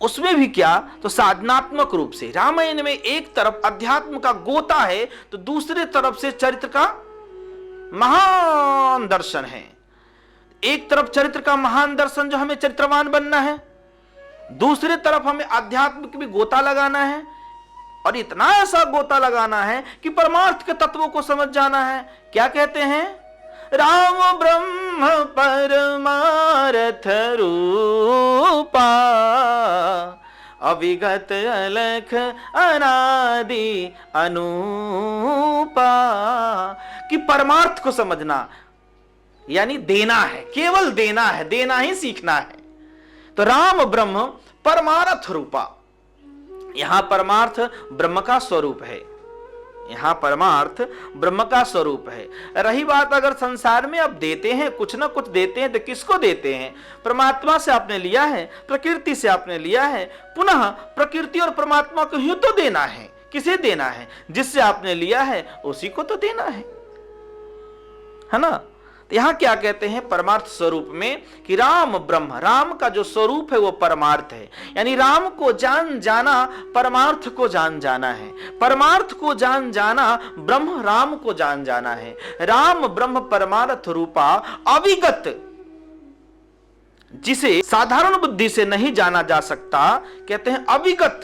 उसमें भी क्या? तो साधनात्मक रूप से रामायण में एक तरफ अध्यात्म का गोता है तो दूसरे तरफ से चरित्र का महान दर्शन है। एक तरफ चरित्र का महान दर्शन जो हमें चरित्रवान बनना है, दूसरे तरफ हमें आध्यात्म की भी गोता लगाना है, और इतना ऐसा गोता लगाना है कि परमार्थ के तत्वों को समझ जाना है। क्या कहते हैं? राम ब्रह्म परमार्थ रूपा अविगत अलख अनादि अनूपा। कि परमार्थ को समझना यानी देना है, केवल देना है, देना ही सीखना है। तो राम ब्रह्म परमार्थ रूपा, यहां परमार्थ ब्रह्म का स्वरूप है, यहां परमार्थ ब्रह्म का स्वरूप है। रही बात अगर संसार में अब देते हैं, कुछ ना कुछ देते हैं, तो किसको देते हैं? परमात्मा से आपने लिया है, प्रकृति से आपने लिया है, पुनः प्रकृति और परमात्मा को ही तो देना है। किसे देना है? जिससे आपने लिया है उसी को तो देना है ना। तो यहां क्या कहते हैं परमार्थ स्वरूप में कि राम ब्रह्म, राम का जो स्वरूप है वो परमार्थ है, यानी राम को जान जाना परमार्थ को जान जाना है, परमार्थ को जान जाना ब्रह्म राम को जान जाना है। राम ब्रह्म परमार्थ रूपा अविगत, जिसे साधारण बुद्धि से नहीं जाना जा सकता, कहते हैं अविगत,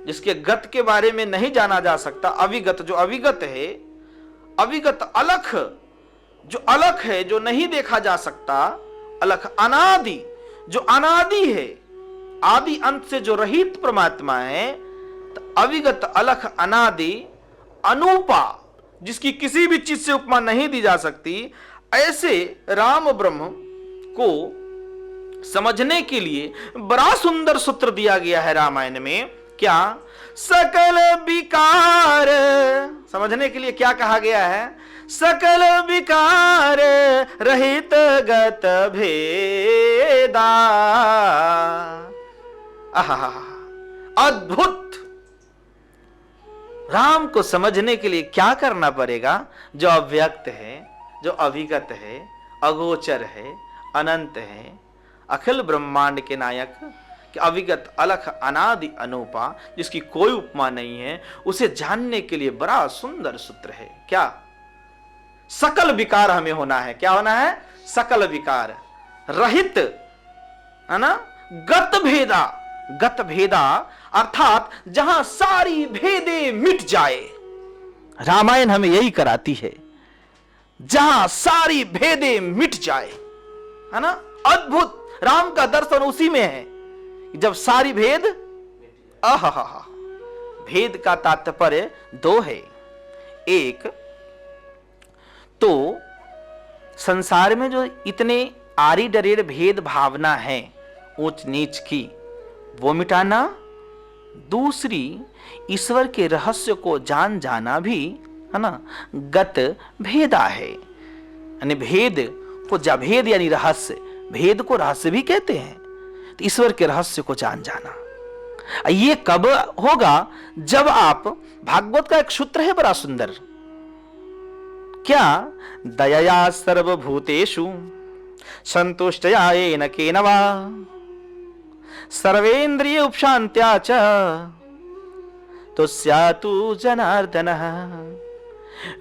जिसके गत के बारे में नहीं जाना जा सकता, अविगत, जो अविगत है, अविगत अलख, जो अलख है, जो नहीं देखा जा सकता, अलख अनादि, जो अनादि है, आदि अंत से जो रहित परमात्मा है, तो अविगत अलख अनादि अनूपा, जिसकी किसी भी चीज से उपमा नहीं दी जा सकती, ऐसे राम ब्रह्म को समझने के लिए बड़ा सुंदर सूत्र दिया गया है रामायण में। क्या? सकल विकार, समझने के लिए क्या कहा गया है? सकल विकार रहित गत भेदा। आहा, अद्भुत। राम को समझने के लिए क्या करना पड़ेगा? जो अव्यक्त है, जो अविगत है, अगोचर है, अनंत है, अखिल ब्रह्मांड के नायक, कि अविगत अलख अनादि अनूपा, जिसकी कोई उपमा नहीं है, उसे जानने के लिए बड़ा सुंदर सूत्र है। क्या? सकल विकार हमें होना है। क्या होना है? सकल विकार रहित, है ना? गत भेदा, गत भेदा अर्थात जहां सारी भेदे मिट जाए। रामायण हमें यही कराती है, जहां सारी भेदे मिट जाए, है ना? अद्भुत। राम का दर्शन उसी में है जब सारी भेद, आहा, भेद का तात्पर्य दो है। एक तो संसार में जो इतने आरी डरेर भेद भावना है ऊंच नीच की, वो मिटाना। दूसरी, ईश्वर के रहस्य को जान जाना भी, है ना, गत भेदा है। यानी भेद को, भेद यानी रहस्य, भेद को रहस्य भी कहते हैं। तो ईश्वर के रहस्य को जान जाना, ये कब होगा? जब आप, भागवत का एक सूत्र है बड़ा सुंदर, क्या? दयया सर्वभूतेषु संतुष्टया येन केन वा सर्वेन्द्रिय उपशांत्या च तुष्यातु जनार्दनः।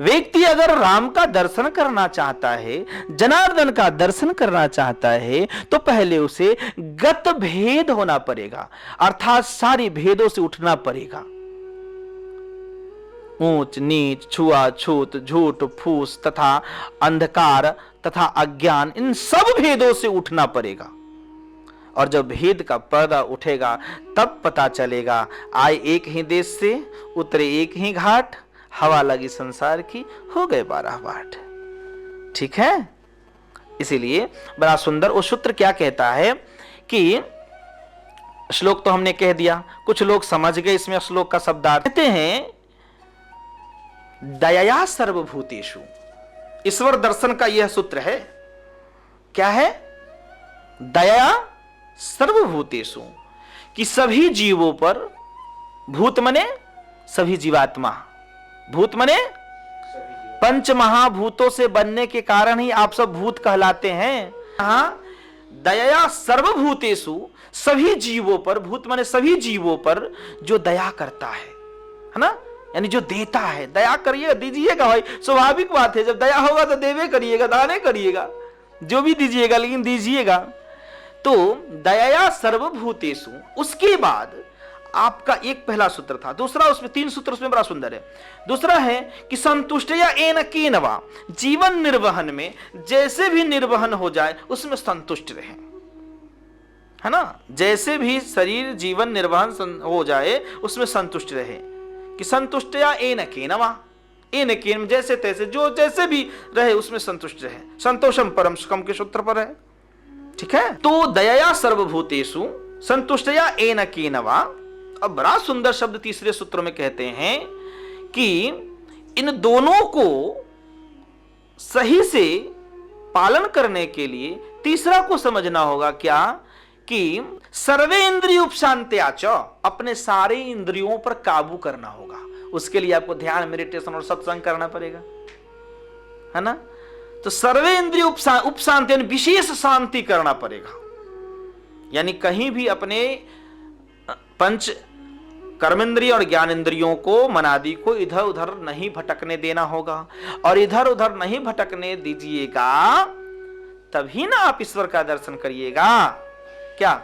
व्यक्ति अगर राम का दर्शन करना चाहता है, जनार्दन का दर्शन करना चाहता है, तो पहले उसे गत भेद होना पड़ेगा, अर्थात सारी भेदों से उठना पड़ेगा। ऊंच नीच, छुआछूत, झूठ फूस तथा अंधकार तथा अज्ञान, इन सब भेदों से उठना पड़ेगा। और जब भेद का पर्दा उठेगा तब पता चलेगा, आए एक ही देश से, उतरे एक ही घाट, हवा लगी संसार की, हो गए 12 बाट। ठीक है? इसीलिए बड़ा सुंदर वो सूत्र क्या कहता है कि, श्लोक तो हमने कह दिया, कुछ लोग समझ गए इसमें श्लोक का शब्दार्थ। कहते हैं दयया सर्वभूतेषु, ईश्वर दर्शन का यह सूत्र है। क्या है? दया सर्वभूतेषु, कि सभी जीवों पर, भूत मने सभी जीवात्मा, भूत मने पंच महाभूतों से बनने के कारण ही आप सब भूत कहलाते हैं। हाँ, दया सर्वभूतेषु, सभी जीवों पर, भूत मने सभी जीवों पर जो दया करता है ना, यानी जो देता है। दया करिएगा, दीजिएगा भाई, स्वाभाविक बात है, जब दया होगा तो देवे करिएगा, दाने करिएगा, जो भी दीजिएगा, लेकिन दीजिएगा। तो दया सर्वभूतेषु, उसके बाद आपका एक पहला सूत्र था, दूसरा, उसमें 3 सूत्र उसमें बड़ा सुंदर है। दूसरा है कि संतुष्टया येन केन वा, जीवन निर्वहन में जैसे भी निर्वहन हो जाए उसमें संतुष्ट रहे, है ना? जैसे भी शरीर जीवन निर्वहन हो जाए उसमें संतुष्ट रहे, कि संतुष्टया येन केन वा, येन केन, जैसे तैसे, जो जैसे भी रहे उसमें संतुष्ट रहे। संतोषम परम सुखम के सूत्र पर है। ठीक है? तो दयया सर्वभूतेषु संतुष्टया येन केन वा। अब बड़ा सुंदर शब्द तीसरे सूत्र में कहते हैं कि इन दोनों को सही से पालन करने के लिए तीसरा को समझना होगा। क्या? कि सर्वे इंद्रिय उपशांत्या च, अपने सारे इंद्रियों पर काबू करना होगा। उसके लिए आपको ध्यान, मेडिटेशन और सत्संग करना पड़ेगा, है ना? तो सर्वे इंद्रिय उपशांति यानी विशेष शांति करना पड़ेगा। यानी कहीं भी अपने पंच कर्मेंद्रिय और ज्ञानेंद्रियों को, मनादि को इधर उधर नहीं भटकने देना होगा। और इधर उधर नहीं भटकने दीजिएगा तभी ना आप ईश्वर का दर्शन करिएगा। क्या?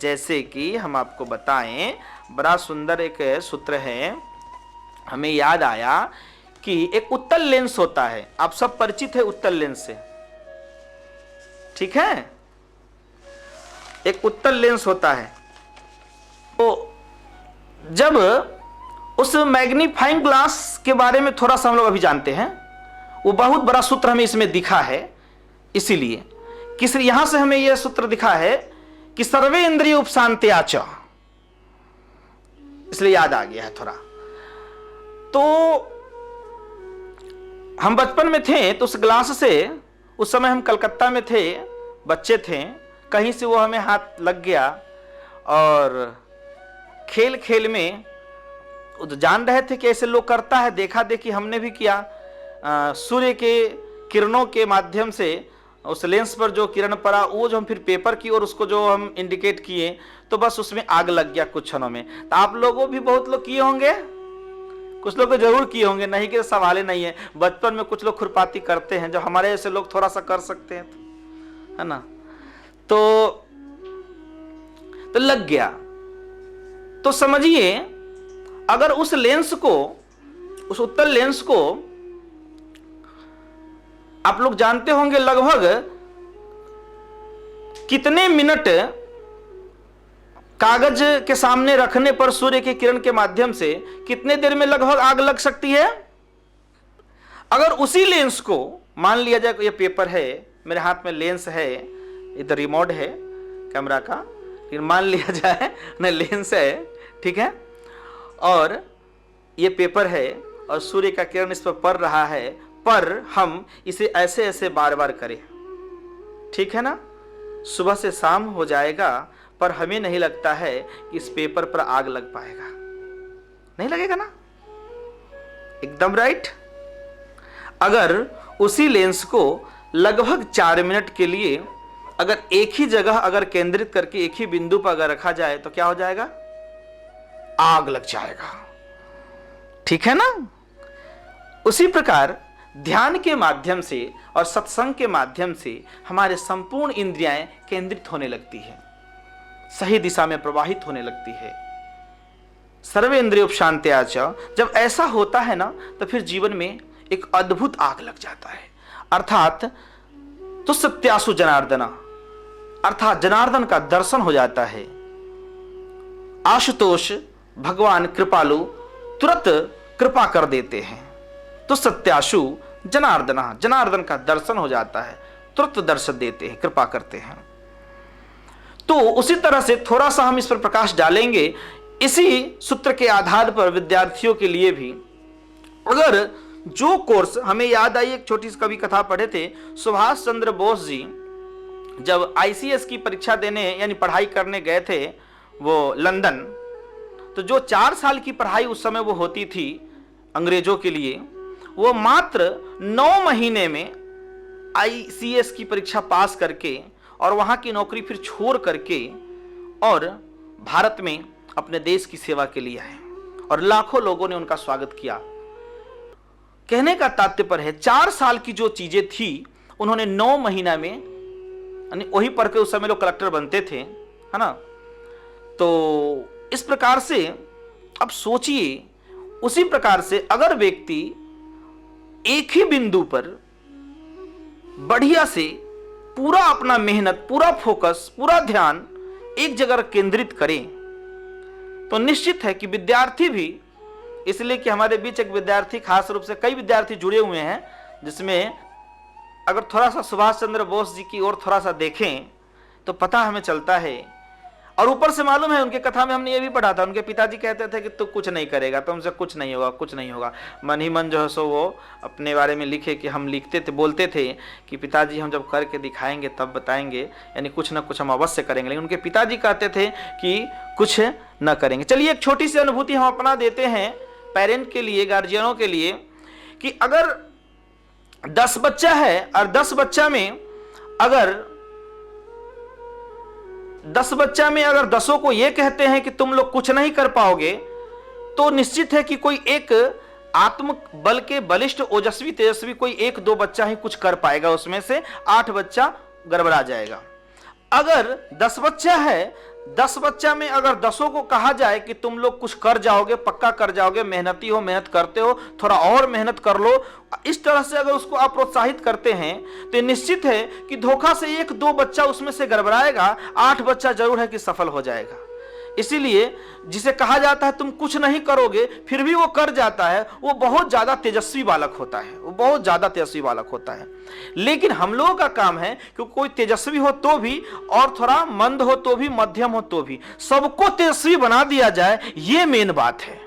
जैसे कि हम आपको बताएं, बड़ा सुंदर एक सूत्र है, हमें याद आया कि एक उत्तल लेंस होता है। आप सब परिचित है उत्तल लेंस से, ठीक है? एक उत्तल लेंस होता है। तो जब उस मैग्नीफाइंग ग्लास के बारे में थोड़ा सा हम लोग अभी जानते हैं, वो बहुत बड़ा सूत्र हमें इसमें दिखा है। इसीलिए किस यहां से हमें यह सूत्र दिखा है कि सर्वे इंद्रिय उपशांत्याच, इसलिए याद आ गया है थोड़ा। तो हम बचपन में थे तो उस ग्लास से, उस समय हम कलकत्ता में थे, बच्चे थे, कहीं से वो हमें हाथ लग गया और खेल खेल में तो जान रहे थे कि ऐसे लोग करता है, देखा देखी हमने भी किया। सूर्य के किरणों के माध्यम से उस लेंस पर जो किरण पड़ा, वो जो हम फिर पेपर की और उसको जो हम इंडिकेट किए तो बस उसमें आग लग गया कुछ क्षणों में। तो आप लोगों भी बहुत लोग किए होंगे, कुछ लोग तो जरूर किए होंगे, नहीं कि सवाल ही नहीं है। बचपन में कुछ लोग खुरपाती करते हैं, जो हमारे ऐसे लोग थोड़ा सा कर सकते हैं, है ना? तो लग गया। तो समझिए, अगर उस लेंस को, उस उत्तल लेंस को आप लोग जानते होंगे लगभग कितने मिनट कागज के सामने रखने पर सूर्य की किरण के माध्यम से कितने देर में लगभग आग लग सकती है। अगर उसी लेंस को मान लिया जाए, ये पेपर है, मेरे हाथ में लेंस है, इधर रिमोट है कैमरा का, फिर मान लिया जाए न लेंस है, ठीक है, और ये पेपर है और सूर्य का किरण इस पर पड़ रहा है, पर हम इसे ऐसे ऐसे बार बार करें, ठीक है ना? सुबह से शाम हो जाएगा पर हमें नहीं लगता है कि इस पेपर पर आग लग पाएगा। नहीं लगेगा ना? एकदम राइट। अगर उसी लेंस को लगभग 4 मिनट के लिए अगर एक ही जगह अगर केंद्रित करके एक ही बिंदु पर अगर रखा जाए तो क्या हो जाएगा? आग लग जाएगा, ठीक है ना? उसी प्रकार ध्यान के माध्यम से और सत्संग के माध्यम से हमारे संपूर्ण इंद्रियाएं केंद्रित होने लगती है, सही दिशा में प्रवाहित होने लगती है। सर्वे इंद्रिय उपशांत्याच, जब ऐसा होता है ना तो फिर जीवन में एक अद्भुत आग लग जाता है। अर्थात तो सत्यासु जनार्दना, अर्थात जनार्दन का दर्शन हो जाता है। आशुतोष भगवान कृपालु तुरंत कृपा कर देते हैं। तो सत्याशु जनार्दना, जनार्दन का दर्शन हो जाता है, तुरंत दर्शन देते हैं, कृपा करते हैं। तो उसी तरह से थोड़ा सा हम इस पर प्रकाश डालेंगे। इसी सूत्र के आधार पर विद्यार्थियों के लिए भी अगर जो कोर्स, हमें याद आई एक छोटी सी कभी कथा पढ़े थे, सुभाष चंद्र बोस जी जब आईसीएस की परीक्षा देने यानी पढ़ाई करने गए थे वो लंदन, तो जो 4 साल की पढ़ाई उस समय वो होती थी अंग्रेजों के लिए, वो मात्र 9 महीने में आईसीएस की परीक्षा पास करके और वहां की नौकरी फिर छोड़ करके और भारत में अपने देश की सेवा के लिए आए और लाखों लोगों ने उनका स्वागत किया। कहने का तात्पर्य है 4 साल की जो चीजें थी उन्होंने 9 महीना में, यानी वही पढ़ के उस समय लोग कलेक्टर बनते थे, है ना? तो इस प्रकार से अब सोचिए, उसी प्रकार से अगर व्यक्ति एक ही बिंदु पर बढ़िया से पूरा अपना मेहनत, पूरा फोकस, पूरा ध्यान एक जगह केंद्रित करें तो निश्चित है कि विद्यार्थी भी, इसलिए कि हमारे बीच एक विद्यार्थी, खास रूप से कई विद्यार्थी जुड़े हुए हैं, जिसमें अगर थोड़ा सा सुभाष चंद्र बोस जी की ओर थोड़ा सा देखें तो पता हमें चलता है। और ऊपर से मालूम है, उनके कथा में हमने ये भी पढ़ा था, उनके पिताजी कहते थे कि तू कुछ नहीं करेगा, तुमसे कुछ नहीं होगा, कुछ नहीं होगा। मन ही मन जो है सो वो अपने बारे में लिखे कि हम लिखते थे, बोलते थे कि पिताजी हम जब करके दिखाएंगे तब बताएंगे, यानी कुछ ना कुछ हम अवश्य करेंगे। लेकिन उनके पिताजी कहते थे कि कुछ न करेंगे। चलिए एक छोटी सी अनुभूति हम अपना देते हैं पेरेंट के लिए, गार्जियनों के लिए, कि अगर 10 बच्चा है और 10 बच्चा में अगर 10 को ये कहते हैं कि तुम लोग कुछ नहीं कर पाओगे, तो निश्चित है कि कोई एक आत्म बल के बलिष्ठ ओजस्वी तेजस्वी कोई 1-2 बच्चा ही कुछ कर पाएगा, उसमें से 8 बच्चा गड़बड़ा जाएगा। अगर 10 बच्चा है, 10 बच्चा में अगर 10 को कहा जाए कि तुम लोग कुछ कर जाओगे, पक्का कर जाओगे, मेहनती हो, मेहनत करते हो, थोड़ा और मेहनत कर लो, इस तरह से अगर उसको आप प्रोत्साहित करते हैं तो निश्चित है कि धोखा से 1-2 बच्चा उसमें से गड़बड़ाएगा, 8 बच्चा जरूर है कि सफल हो जाएगा। इसीलिए जिसे कहा जाता है तुम कुछ नहीं करोगे फिर भी वो कर जाता है, वो बहुत ज्यादा तेजस्वी बालक होता है, वो बहुत ज्यादा तेजस्वी बालक होता है। लेकिन हम लोगों का काम है कि कोई तेजस्वी हो तो भी और थोड़ा मंद हो तो भी, मध्यम हो तो भी, सबको तेजस्वी बना दिया जाए, ये मेन बात है।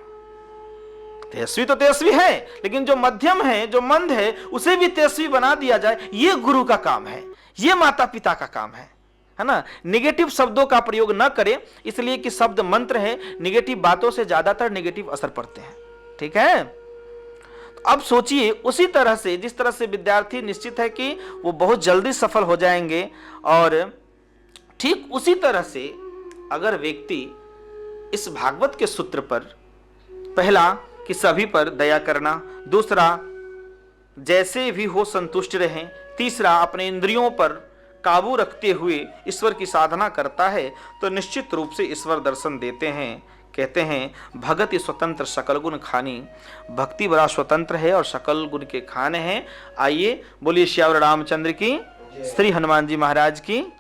तेजस्वी तो तेजस्वी है, लेकिन जो मध्यम है, जो मंद है, उसे भी तेजस्वी बना दिया जाए, ये गुरु का काम है, ये माता पिता का काम है ना। निगेटिव शब्दों का प्रयोग न करें, इसलिए कि शब्द मंत्र है, निगेटिव बातों से ज्यादातर निगेटिव असर पड़ते हैं। ठीक है, अब सोचिए उसी तरह से जिस तरह से विद्यार्थी निश्चित है कि वो बहुत जल्दी सफल हो जाएंगे, और ठीक उसी तरह से अगर व्यक्ति इस भागवत के सूत्र पर, पहला कि सभी पर दया करना, दूसरा जैसे भी हो संतुष्ट रहें, तीसरा अपने इंद्रियों पर काबू रखते हुए ईश्वर की साधना करता है, तो निश्चित रूप से ईश्वर दर्शन देते हैं। कहते हैं भगत स्वतंत्र सकल गुण खानी, भक्ति बड़ा स्वतंत्र है और सकल गुण के खाने हैं। आइए बोलिए श्यावर रामचंद्र की, श्री हनुमान जी महाराज की।